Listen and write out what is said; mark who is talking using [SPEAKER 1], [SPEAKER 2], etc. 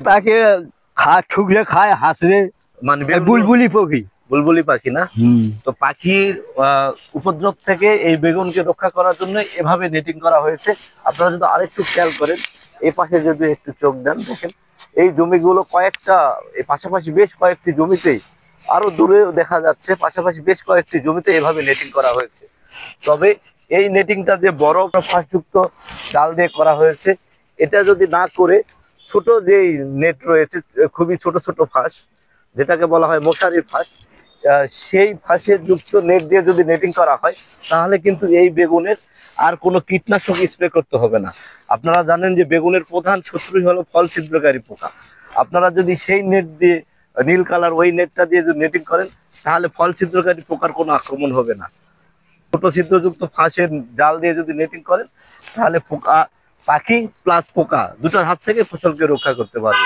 [SPEAKER 1] তাকে ঠুকরে খায় হাসরে,
[SPEAKER 2] মানে
[SPEAKER 1] বুলবুলি পাখি।
[SPEAKER 2] বুলবুলি পাখি না? তো পাখির উপদ্রব থেকে এই বেগুনকে রক্ষা করার জন্য এভাবে নেটিং করা হয়েছে। আপনারা যদি আরেকটু খেয়াল করেন, এই পাশে যদি একটু চোখ দেন, দেখেন এই জমিগুলো কয়েকটা, এই পাশাপাশি বেশ কয়েকটি জমিতেই, আরো দূরে দেখা যাচ্ছে পাশাপাশি বেশ কয়েকটি জমিতে এভাবে নেটিং করা হয়েছে। তবে এই নেটিংটা যে বড় ফাঁসযুক্ত জাল দিয়ে করা হয়েছে, এটা যদি না করে ছোট যেই নেট রয়েছে, খুবই ছোট ছোট ফাঁস, যেটাকে বলা হয় মশারির ফাঁস, সেই ফাঁসের যুক্ত নেট দিয়ে যদি নেটিং করা হয়, তাহলে কিন্তু এই বেগুনের আর কোনো কীটনাশক স্প্রে করতে হবে না। আপনারা জানেন যে বেগুনের প্রধান শত্রুই হলো ফল ছিদ্রকারী পোকা। আপনারা যদি সেই নেট দিয়ে, নীল কালার ওই নেটটা দিয়ে যদি নেটিং করেন, তাহলে ফল ছিদ্রকারী পোকার কোনো আক্রমণ হবে না। ছোট ছিদ্রযুক্ত ফাঁসের জাল দিয়ে যদি নেটিং করেন, তাহলে পোকা, পাখি প্লাস পোকা দুটার হাত থেকে ফসলকে রক্ষা করতে পারবে।